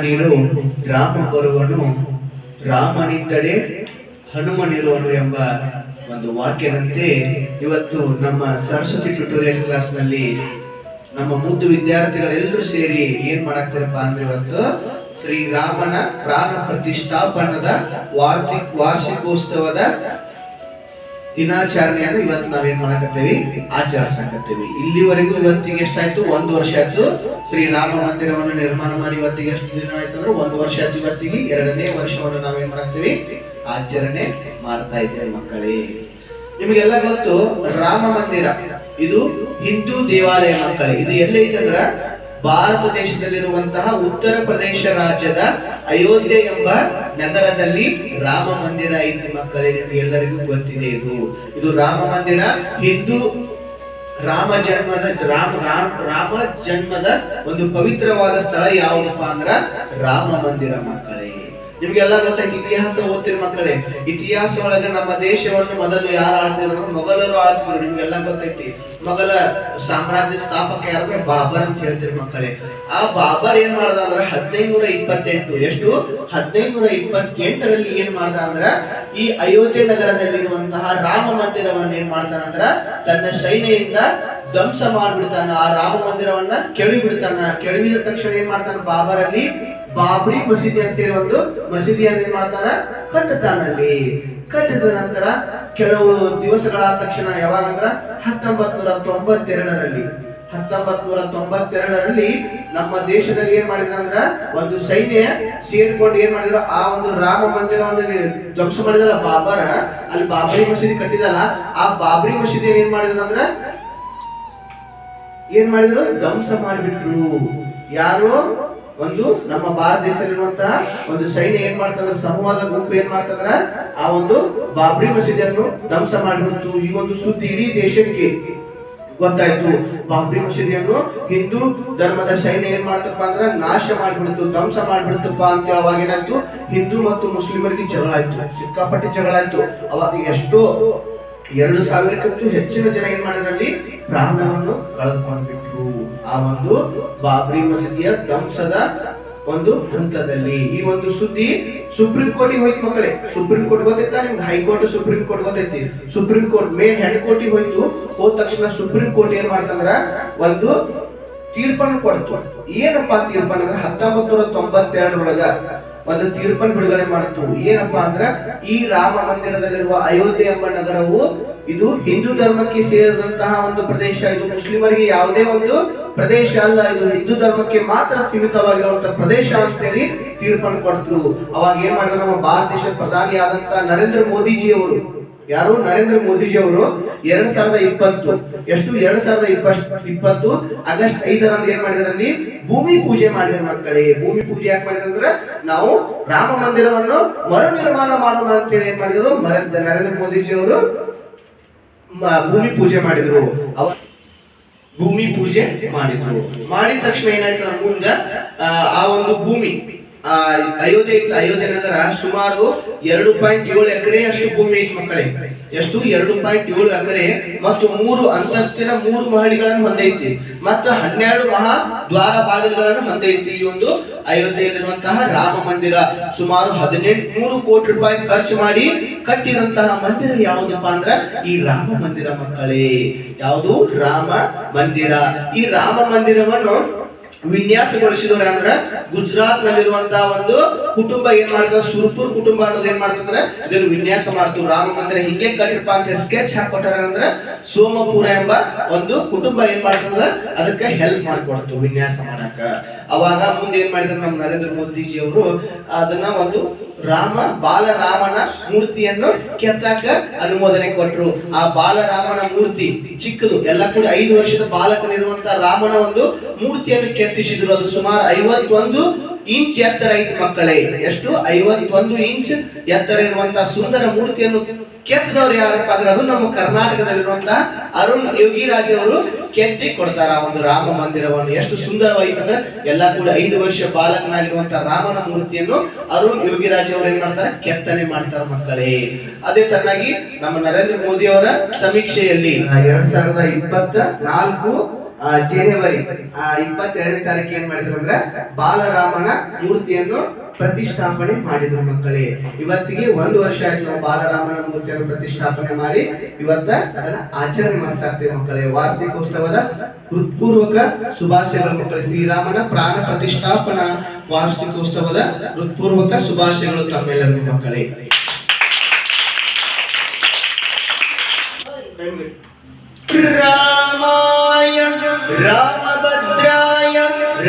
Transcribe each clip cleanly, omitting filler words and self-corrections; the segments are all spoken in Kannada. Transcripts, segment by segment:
ನೀರು ರಾಮ ಬರುವನು, ರಾಮನಿಂದಲೇ ಹನುಮನಿರುವನು ಎಂಬ ಒಂದು ವಾಕ್ಯದಂತೆ ಇವತ್ತು ನಮ್ಮ ಸರಸ್ವತಿ ಟ್ಯುಟೋರಿಯಲ್ ಕ್ಲಾಸ್ ನಲ್ಲಿ ನಮ್ಮ ಮುದ್ದು ವಿದ್ಯಾರ್ಥಿಗಳೆಲ್ಲರೂ ಸೇರಿ ಏನ್ ಮಾಡಾಕ್ತಾರಪ್ಪ ಅಂದ್ರೆ ಇವತ್ತು ಶ್ರೀರಾಮನ ಪ್ರಾಣ ಪ್ರತಿಷ್ಠಾಪನದ ವಾರ್ಷಿಕೋತ್ಸವದ ದಿನಾಚರಣೆಯನ್ನು ಇವತ್ತು ನಾವೇನ್ ಮಾಡಕತ್ತೇವಿ, ಆಚರಿಸಕತ್ತೇವಿ. ಇಲ್ಲಿವರೆಗೂ ಇವತ್ತಿಗೆ ಎಷ್ಟಾಯ್ತು? 1 ವರ್ಷ ಆಯ್ತು ಶ್ರೀರಾಮ ಮಂದಿರವನ್ನು ನಿರ್ಮಾಣ ಮಾಡಿ. ಇವತ್ತಿಗೆ ಎಷ್ಟು ದಿನ ಆಯ್ತು ಅಂದ್ರೆ 1 ವರ್ಷ ಆಯ್ತು. ಇವತ್ತಿಗೆ 2ನೇ ವರ್ಷವನ್ನು ನಾವೇನ್ ಮಾಡಾಕ್ತೇವಿ, ಆಚರಣೆ ಮಾಡ್ತಾ ಇದ್ದೇವೆ ಮಕ್ಕಳೇ. ನಿಮಗೆಲ್ಲ ಗೊತ್ತು ರಾಮ ಮಂದಿರ ಇದು ಹಿಂದೂ ದೇವಾಲಯ ಮಕ್ಕಳೇ. ಇದು ಎಲ್ಲೈತೆ ಅಂದ್ರ ಭಾರತ ದೇಶದಲ್ಲಿರುವಂತಹ ಉತ್ತರ ಪ್ರದೇಶ ರಾಜ್ಯದ ಅಯೋಧ್ಯೆ ಎಂಬ ನಗರದಲ್ಲಿ ರಾಮ ಮಂದಿರ ಐತಿ ಮಕ್ಕಳೇ. ನಿಮ್ಗೆ ಎಲ್ಲರಿಗೂ ಗೊತ್ತಿದೆ. ಇದು ರಾಮ ಮಂದಿರ ಹಿಂದೂ ರಾಮ ಜನ್ಮದ ಒಂದು ಪವಿತ್ರವಾದ ಸ್ಥಳ ಯಾವುದಪ್ಪ ಅಂದ್ರ ರಾಮ ಮಂದಿರ ಮಕ್ಕಳೇ. ನಿಮ್ಗೆಲ್ಲ ಗೊತ್ತೈತಿ, ಇತಿಹಾಸ ಓದ್ತಿರಿ ಮಕ್ಕಳೇ. ಇತಿಹಾಸ ಒಳಗೆ ನಮ್ಮ ದೇಶವನ್ನು ಮೊದಲು ಯಾರು ಆಳ್ತಿದ್ರು? ಮೊಘಲರು ಆಳ್ತಿದ್ರು. ನಿಮ್ಗೆಲ್ಲ ಗೊತ್ತೈತಿ. ಮೊಘಲ ಸಾಮ್ರಾಜ್ಯ ಸ್ಥಾಪಕ ಯಾರಂದ್ರೆ ಬಾಬರ್ ಅಂತ ಹೇಳ್ತೀರಿ ಮಕ್ಕಳೇ. ಆ ಬಾಬರ್ ಏನ್ ಮಾಡ್ದ ಅಂದ್ರ 1528 ಎಷ್ಟು 1528ರಲ್ಲಿ ಏನ್ ಮಾಡ್ದ ಅಂದ್ರ ಈ ಅಯೋಧ್ಯೆ ನಗರದಲ್ಲಿರುವಂತಹ ರಾಮ ಮಂದಿರವನ್ನು ಏನ್ ಮಾಡ್ತಾನಂದ್ರ ತನ್ನ ಸೈನ್ಯದಿಂದ ಧ್ವಂಸ ಮಾಡ್ಬಿಡ್ತಾನ. ಆ ರಾಮ ಮಂದಿರವನ್ನ ಕೆಡವಿಬಿಡ್ತಾನ. ಕೆಡವಿದ ತಕ್ಷಣ ಏನ್ ಮಾಡ್ತಾನ, ಬಾಬರ್ ಅಲ್ಲಿ ಬಾಬ್ರಿ ಮಸೀದಿ ಅಂತೇಳಿ ಒಂದು ಮಸೀದಿಯನ್ನು ಏನ್ ಮಾಡ್ತಾನ, ಕಟ್ಟತಾನಲ್ಲಿ. ಕಟ್ಟಿದ ನಂತರ ಕೆಲವು ದಿವಸಗಳಾದ ತಕ್ಷಣ ಯಾವಾಗ ಅಂದ್ರ 1992ರಲ್ಲಿ ನಮ್ಮ ದೇಶದಲ್ಲಿ ಏನ್ ಮಾಡಿದ್ರ ಅಂದ್ರ ಒಂದು ಸೈನ್ಯ ಸೇರ್ಕೊಂಡು ಏನ್ ಮಾಡಿದ್ರು, ಆ ಒಂದು ರಾಮ ಮಂದಿರವನ್ನು ಧ್ವಂಸ ಮಾಡಿದಲ್ಲ ಬಾಬರ, ಅಲ್ಲಿ ಬಾಬ್ರಿ ಮಸೀದಿ ಕಟ್ಟಿದಲ್ಲ, ಆ ಬಾಬ್ರಿ ಮಸೀದಿ ಏನ್ ಮಾಡಿದ್ರು ಅಂದ್ರ ಧ್ವಂಸ ಮಾಡಿಬಿಟ್ರು. ಯಾರು? ಒಂದು ನಮ್ಮ ಭಾರತ ದೇಶದಲ್ಲಿರುವಂತಹ ಒಂದು ಸೈನ್ಯ ಏನ್ ಮಾಡ್ತಂದ್ರ, ಸಮೂಹದ ಗುಂಪು ಏನ್ ಮಾಡ್ತಂದ್ರ ಆ ಒಂದು ಬಾಬ್ರಿ ಮಸೀದಿಯನ್ನು ಧ್ವಂಸ ಮಾಡಿಬಿಡ್ತು. ಈ ಒಂದು ಸುದ್ದಿ ಇಡೀ ದೇಶಕ್ಕೆ ಗೊತ್ತಾಯ್ತು. ಬಾಬ್ರಿ ಮಸೀದಿಯನ್ನು ಹಿಂದೂ ಧರ್ಮದ ಸೈನ್ಯ ಏನ್ ಮಾಡ್ತಪ್ಪ ಅಂದ್ರ ನಾಶ ಮಾಡ್ಬಿಡ್ತು, ಧ್ವಂಸ ಮಾಡ್ಬಿಡ್ತಪ್ಪ ಅಂತ ಅವಾಗ ಏನಾಯ್ತು, ಹಿಂದೂ ಮತ್ತು ಮುಸ್ಲಿಮರಿಗೆ ಜಗಳ ಆಯ್ತು, ಸಿಕ್ಕಾಪಟ್ಟೆ ಜಗಳ ಆಯ್ತು. ಅವಾಗ ಎಷ್ಟೋ 2000ಕ್ಕೂ ಹೆಚ್ಚಿನ ಜನ ಏನ್ ಮಾಡಿದ್ರಲ್ಲಿ ಪ್ರಾಣವನ್ನು ಕಳೆದುಕೊಂಡ್ಬಿಟ್ರು ಆ ಒಂದು ಬಾಬ್ರಿ ಮಸೀದಿಯ ಧ್ವಂಸದ ಒಂದು ಹಂತದಲ್ಲಿ. ಈ ಒಂದು ಸುದ್ದಿ ಸುಪ್ರೀಂ ಕೋರ್ಟಿಗೆ ಹೋಯ್ತು ಮಕ್ಕಳೇ. ಸುಪ್ರೀಂ ಕೋರ್ಟ್ ಗೊತ್ತೈತಾ ನಿಮ್ಗೆ? ಹೈಕೋರ್ಟ್, ಸುಪ್ರೀಂ ಕೋರ್ಟ್ ಗೊತ್ತೈತಿ. ಸುಪ್ರೀಂ ಕೋರ್ಟ್ ಮೇನ್ ಹೆಡ್ ಕೋರ್ಟಿಗೆ ಹೋಯ್ತು. ಹೋದ ತಕ್ಷಣ ಸುಪ್ರೀಂ ಕೋರ್ಟ್ ಏನ್ ಮಾಡ್ತಂದ್ರ ಒಂದು ತೀರ್ಪನ್ನು ಕೊಡ್ತು. ಏನಪ್ಪಾ ತೀರ್ಪನ್ನು ಅಂದ್ರೆ 1992 ಒಂದು ತೀರ್ಪನ್ನು ಬಿಡುಗಡೆ ಮಾಡಿತು. ಏನಪ್ಪಾ ಅಂದ್ರ ಈ ರಾಮ ಮಂದಿರದಲ್ಲಿರುವ ಅಯೋಧ್ಯೆ ಎಂಬ ನಗರವು ಇದು ಹಿಂದೂ ಧರ್ಮಕ್ಕೆ ಸೇರಿದಂತಹ ಒಂದು ಪ್ರದೇಶ. ಇದು ಮುಸ್ಲಿಮರಿಗೆ ಯಾವುದೇ ಒಂದು ಪ್ರದೇಶ ಅಲ್ಲ, ಇದು ಹಿಂದೂ ಧರ್ಮಕ್ಕೆ ಮಾತ್ರ ಸೀಮಿತವಾಗಿರುವಂತಹ ಪ್ರದೇಶ ಅಂತೇಳಿ ತೀರ್ಪನ್ನು ಕೊಡ್ತರು. ಅವಾಗ ಏನ್ ಮಾಡಿದ್ರು, ನಮ್ಮ ಭಾರತ ದೇಶದ ಪ್ರಧಾನಿ ಆದಂತಹ ನರೇಂದ್ರ ಮೋದಿಜಿ ಅವರು, ಯಾರು? ನರೇಂದ್ರ ಮೋದಿಜಿ ಅವರು 2020 ಆಗಸ್ಟ್ 5ರಂದು ಏನ್ ಮಾಡಿದ್ರಲ್ಲಿ ಭೂಮಿ ಪೂಜೆ ಮಾಡಿದ್ರು ಮಕ್ಕಳೇ. ಭೂಮಿ ಪೂಜೆ ಯಾಕೆ ಮಾಡಿದ್ರೆ ನಾವು ರಾಮ ಮಂದಿರವನ್ನು ಮರು ನಿರ್ಮಾಣ ಮಾಡೋಣ ಅಂತೇಳಿ ಏನ್ ಮಾಡಿದ್ರು, ನರೇಂದ್ರ ಮೋದಿಜಿ ಅವರು ಭೂಮಿ ಪೂಜೆ ಮಾಡಿದ್ರು. ಭೂಮಿ ಪೂಜೆ ಮಾಡಿದ ತಕ್ಷಣ ಏನಾಯ್ತು, ಮುಂದ ಆ ಒಂದು ಭೂಮಿ ಅಯೋಧ್ಯೆ ನಗರ ಸುಮಾರು 2.7 ಎಕರೆ ಅಷ್ಟು ಭೂಮಿ ಐತಿ ಮಕ್ಕಳೇ. ಎಷ್ಟು? 2.7 ಎಕರೆ ಮತ್ತು 3 ಅಂತಸ್ತಿನ 3 ಮಹಡಿಗಳನ್ನು ಹೊಂದೈತಿ ಮತ್ತು 12 ಮಹಾ ದ್ವಾರ ಬಾಗಿಲುಗಳನ್ನು ಹೊಂದೈತಿ. ಈ ಒಂದು ಅಯೋಧ್ಯೆಯಲ್ಲಿರುವಂತಹ ರಾಮ ಮಂದಿರ ಸುಮಾರು 1800 ಕೋಟಿ ರೂಪಾಯಿ ಖರ್ಚು ಮಾಡಿ ಕಟ್ಟಿದಂತಹ ಮಂದಿರ ಯಾವುದಪ್ಪ ಅಂದ್ರ ಈ ರಾಮ ಮಂದಿರ ಮಕ್ಕಳೇ. ಯಾವುದು? ರಾಮ ಮಂದಿರ. ಈ ರಾಮ ಮಂದಿರವನ್ನು ವಿನ್ಯಾಸಗೊಳಿಸಿದವರು ಅಂದ್ರ ಗುಜರಾತ್ ನಲ್ಲಿರುವಂತಹ ಒಂದು ಕುಟುಂಬ ಏನ್ ಮಾಡ್ತಾರೆ, ಸುರ್ಪುರ್ ಕುಟುಂಬ ಅನ್ನೋದು ಏನ್ ಮಾಡ್ತಂದ್ರ ಇದನ್ನು ವಿನ್ಯಾಸ ಮಾಡ್ತು. ರಾಮ ಮಂದಿರ ಹಿಂಗೆ ಕಟ್ಟಿರಪ್ಪ ಅಂತ ಸ್ಕೆಚ್ ಹಾಕೊಟ್ಟಾರ ಅಂದ್ರ ಸೋಮಪುರ ಎಂಬ ಒಂದು ಕುಟುಂಬ ಏನ್ ಮಾಡ್ತಂದ್ರ ಅದಕ್ಕೆ ಹೆಲ್ಪ್ ಮಾಡ್ಕೊಡ್ತು ವಿನ್ಯಾಸ ಮಾಡಾಕ. ಅವಾಗ ಮುಂದೆ ಏನ್ ಮಾಡಿದ್ರು ನಮ್ಮ ನರೇಂದ್ರ ಮೋದಿಜಿ ಅವರು ಅದನ್ನ ಒಂದು ಬಾಲರಾಮನ ಮೂರ್ತಿಯನ್ನು ಕೆತ್ತಾಕ ಅನುಮೋದನೆ ಕೊಟ್ಟರು. ಆ ಬಾಲರಾಮನ ಮೂರ್ತಿ ಚಿಕ್ಕದು, ಎಲ್ಲ ಕೂಡ 5 ವರ್ಷದ ಬಾಲಕನಿರುವಂತಹ ರಾಮನ ಒಂದು ಮೂರ್ತಿಯನ್ನು ಕೆತ್ತಿಸಿದ್ರು. ಅದು ಸುಮಾರು 51 ಇಂಚ್ ಎತ್ತರ ಐತಿ ಮಕ್ಕಳೇ. ಎಷ್ಟು? 51 ಇಂಚ್ ಎತ್ತರ ಇರುವಂತಹ ಸುಂದರ ಮೂರ್ತಿಯನ್ನು ಕೆತ್ತಿದವರು ಯಾರಪ್ಪ ಅಂದ್ರೆ ಅದು ನಮ್ಮ ಕರ್ನಾಟಕದಲ್ಲಿರುವಂತಹ ಅರುಣ್ ಯೋಗಿರಾಜ್ ಅವರು ಕೆತ್ತಿ ಕೊಡ್ತಾರ ಆ ಒಂದು ರಾಮ ಮಂದಿರವನ್ನು. ಎಷ್ಟು ಸುಂದರವಾಯ್ತಂದ್ರೆ ಎಲ್ಲ ಕೂಡ 5 ವರ್ಷ ಬಾಲಕನಾಗಿರುವಂತಹ ರಾಮನ ಮೂರ್ತಿಯನ್ನು ಅರುಣ್ ಯೋಗಿರಾಜ್ ಅವರು ಏನ್ ಮಾಡ್ತಾರೆ, ಕೆತ್ತನೆ ಮಾಡ್ತಾರೆ ಮಕ್ಕಳೇ. ಅದೇ ತರನಾಗಿ ನಮ್ಮ ನರೇಂದ್ರ ಮೋದಿ ಅವರ ಸಮೀಕ್ಷೆಯಲ್ಲಿ 2024 ಜನವರಿ 22ನೇ ತಾರೀಕು ಏನ್ ಮಾಡಿದ್ರು ಅಂದ್ರೆ ಬಾಲರಾಮನ ಮೂರ್ತಿಯನ್ನು ಪ್ರತಿಷ್ಠಾಪನೆ ಮಾಡಿದ್ರು ಮಕ್ಕಳೇ. ಇವತ್ತಿಗೆ 1 ವರ್ಷ ಆಯ್ತು ನಾವು ಬಾಲರಾಮನ ಮೂರ್ತಿಯನ್ನು ಪ್ರತಿಷ್ಠಾಪನೆ ಮಾಡಿ ಇವತ್ತ ಅದನ್ನ ಆಚರಣೆ ಮಾಡಿಸ್ತೀವಿ ಮಕ್ಕಳೇ. ವಾರ್ಷಿಕೋತ್ಸವದ ಹೃತ್ಪೂರ್ವಕ ಶುಭಾಶಯಗಳು ಮಕ್ಕಳೇ. ಶ್ರೀರಾಮನ ಪ್ರಾಣ ಪ್ರತಿಷ್ಠಾಪನಾ ವಾರ್ಷಿಕೋತ್ಸವದ ಹೃತ್ಪೂರ್ವಕ ಶುಭಾಶಯಗಳು ತಮ್ಮೆಲ್ಲರಿಗೂ ಮಕ್ಕಳೇ. ರಾಮಾಯ ರಾಮಭದ್ರಾಯ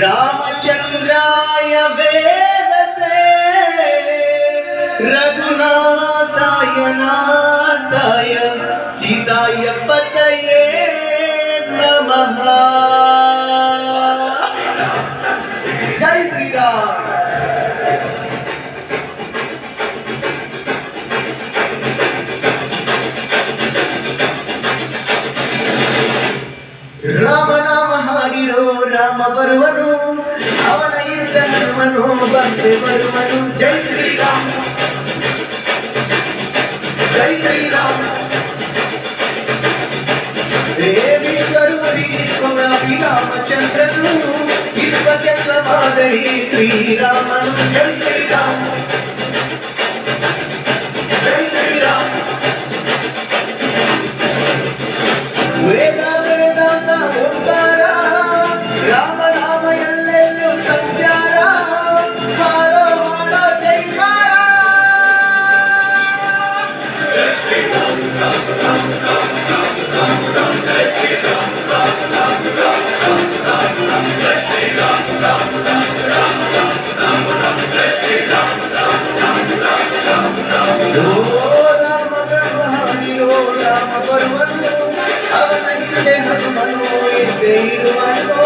ರಾಮಚಂದ್ರಾಯ ವೇದಸೇ ರಘುನಾಥಾಯ ನಾಥಾಯ ಸೀತಾಯ ಪತಯೇ ನಮಃ. ಜೈ ಶ್ರೀರಾಮ್. ರಾಮನಾಮ ಹಾಡಿರೋ ರಾಮ ಬರುವನು, ಅವನ ಇದ್ದ ಹನುಮನು ಬಂದೆ ಬರುವನು. ಜೈ ಶ್ರೀರಾಮ್, ಜೈ ಶ್ರೀರಾಮ್. ರಾಮಚಂದ್ರನು ವಿಶ್ವಕ್ಕೆಲ್ಲ ಮಾದರಿ ಶ್ರೀರಾಮನು. ಜೈ ಶ್ರೀರಾಮ್, ಜೈ ಶ್ರೀರಾಮ್. ವೇದ ವೇದಾಂತ ಓಂಕಾರ ರಾಮ ರಾಮ ಎಲ್ಲೆಲ್ಲೂ ಸಂಚಾರ ಮಾಡೋ ಮಾಡೋ ಜೈಕಾರ. ರಾಮ ಬರುವನು, ಅವನ ಹಿಂದೆ ಹನುಮನು ಇದ್ದೇ ಇರುವನು.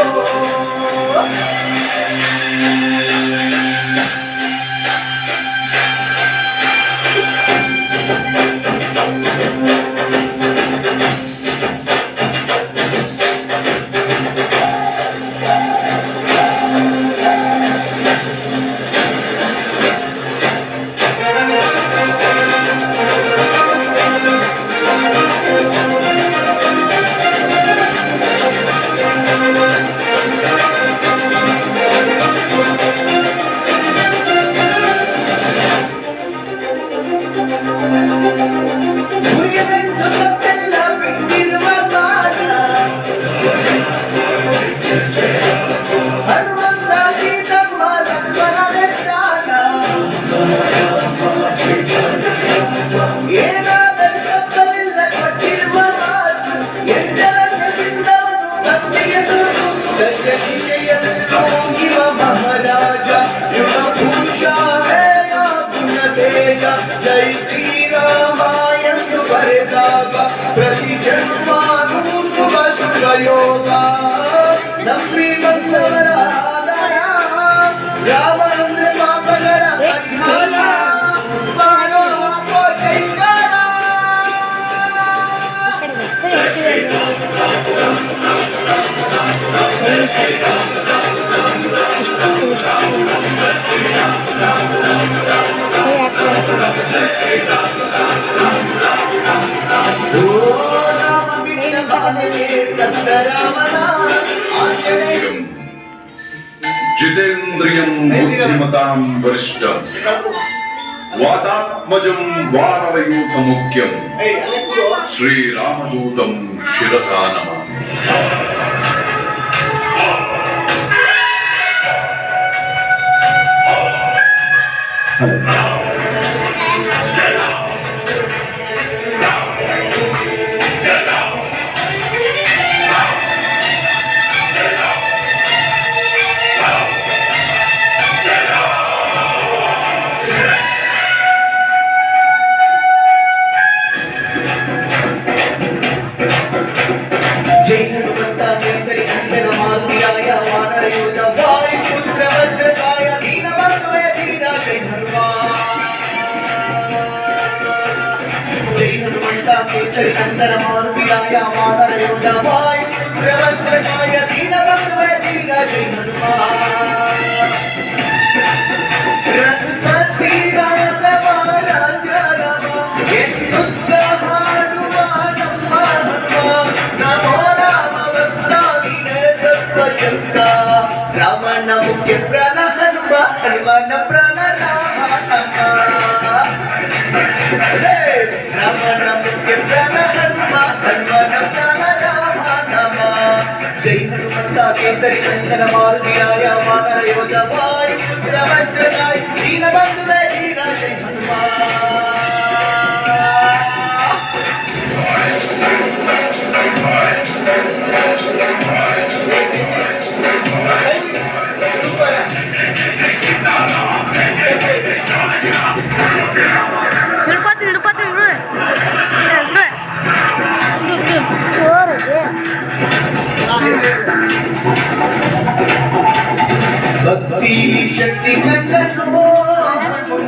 ಜೈ ಶ್ರೀರಾಮಾಯಣು ಬರೆದಾಗ ಪ್ರತಿ ಜನ್ಮಾನು ಶುಭ ಶುಭ ಯೋಗ. ನಂಬಿ ಬಂದವರ ಆದಾಯ ರಾಮ ಅಂದ್ರೆ ಪಾಪಗಳ ಪರಿಹಾರ. ಬಾರೋ ಹಾಕೋ ಜೈಕಾರ. ಜಿತೇಂದ್ರಿಯಂ ಬುದ್ಧಿಮತಾಂ ವರಿಷ್ಠಂ ವಾತಾತ್ಮಜಂ ವಾನರಯೂಥ ಮುಖ್ಯಂ ಶ್ರೀರಾಮದೂತಂ ಶಿರಸಾ ನಮಾಮಿ. ನಂತರ ಮಾರುತಿಯಾಯ ವಾನರ ಯೋಧ ವಾಯುಪುತ್ರ ವಜ್ರಕಾಯ ದೀನಬಂಧುವೇ ಧೀರ ಜೈ ಹನುಮಾನ್. ರಘುಪತಿ ರಾಘವ ರಾಜ ರಾಮ ಎನ್ನುತ್ತ ಹಾಡುವ ನಮ್ಮ ಹನುಮ. ನಮೋ ರಾಮ ಭಕ್ತ ವಿನಯ ಕೇಸರಿ ನಂದನ ಮಾರುತಿಯಾಯ ವಾನರ ಯೋಧ ವಾಯುಪುತ್ರ ವಜ್ರಕಾಯ ದೀನ ಬಂಧುವೇ ದೀನ ಜೈ ಭಕ್ತಿ ಶಕ್ತಿ ಕಂಡನು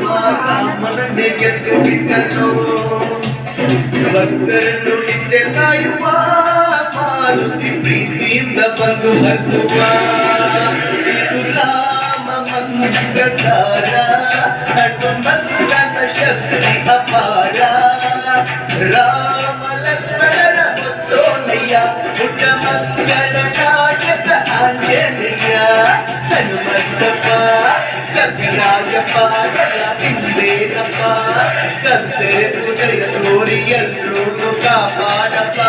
ರಾಮನನ್ನೇ ಗೆದ್ದು ಬಿಟ್ಟನು ಭಕ್ತರನ್ನು ನಿತ್ಯ ಕಾಯುವ ಮಾರುತಿ ಪ್ರೀತಿಯಿಂದ ಬಂದು ಹರಿಸುವ ಇದು ರಾಮ ಮಂತ್ರ ಸಾರ ಹನುಮಂತನ ಶಕ್ತಿ ಅಪಾರ ರಾಮ ಲಕ್ಷ್ಮಣರ ಮುತ್ತೋಣಯ್ಯ ಪುಟ್ಟ ಮಕ್ಕಳ ನಾಟಕ ಆಂಜನೇಯ ಹನುಮಂತಪ್ಪ ಕವಿರಾಜಪ್ಪ ಎಲ್ಲ ಹಿಂದೇನಪ್ಪ ತಂದೆ ಉದಯ ತೋರಿ ಎಲ್ಲರೂ ಕಾಪಾಡಪ್ಪ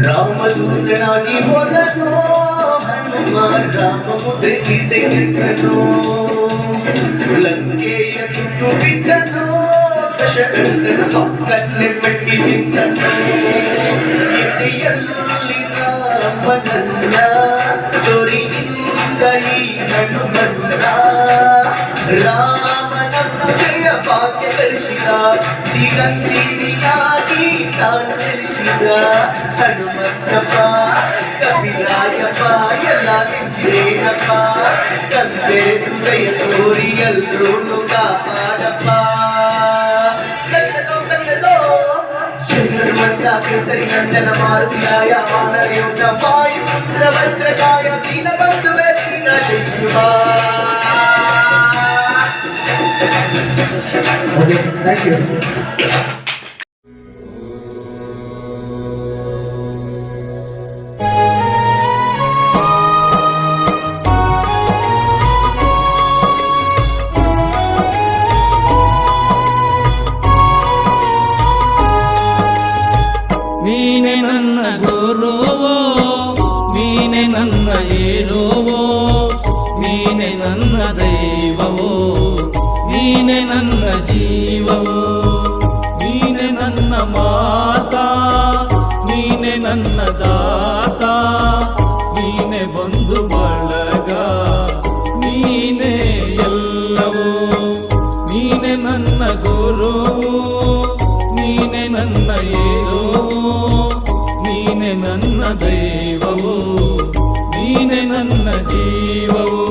ರಾಮದೂತನಾಗಿ ಹೋದನು ಹನುಮ ರಾಮ ಮುದ್ರೆ ಸೀತೆ ಗೆದ್ದನು ಲಂಕೆಯ ಸುಟ್ಟು ಬಿಟ್ಟನು ದಶಕಂಠನ ಸೊಕ್ಕನ್ನೆ ಪಟ್ಟಿ ನಿಂತನು ಎದೆಯಲ್ಲಿ ರಾಮನನ್ನ ತೋರಿನಿಂದ ಈ ಹನುಮನ್ನ ರಾಮನ ಹೃದಯ ಭಾಗ್ಯ ಗಳಿಸಿದ ಚಿರಂಜೀವಿಯಾಗಿ ತಾನು ನೆಲೆಸಿದ ಹನುಮಂತಪ್ಪ ಕಪಿರಾಯಪ್ಪ ಎಲ್ಲ ನಿಂತೇನಪ್ಪ ತಂದೆ ಹೃದಯ ತೋರಿ ಎಲ್ಲರೂ ಕಾಪಾಡಪ್ಪ ಹನುಮಂತ ಕೇಸರಿ ನಂದನ ಮಾರುತಿಯಾಯ ವಾನರ ಯೋಧ ವಾಯುಪುತ್ರ ವಜ್ರಕಾಯ ದೀನ ಬಂಧುವೇ ದೀನ ಜೈ Okay, thank you. ನೀನೆ ನನ್ನ ಗುರುವೋ ನೀನೆ ನನ್ನ ಏರುವೋ ನೀನೆ ನನ್ನ ದೈವವೋ ನೀನೆ ನನ್ನ ಜೀವವೋ ನೀನೆ ನನ್ನ ಮಾತಾ ನೀನೆ ನನ್ನ ದಾತ ನೀನೆ ಬಂಧು ಬಳಗ ನೀನೆ ಎಲ್ಲವೋ ನೀನೆ ನನ್ನ ಗುರುವು ನೀನೆ ನನ್ನ ಏರುವೋ ನೀನೆ ನನ್ನ ದೈವವೋ ನೀನೆ ನನ್ನ ಜೀವವೋ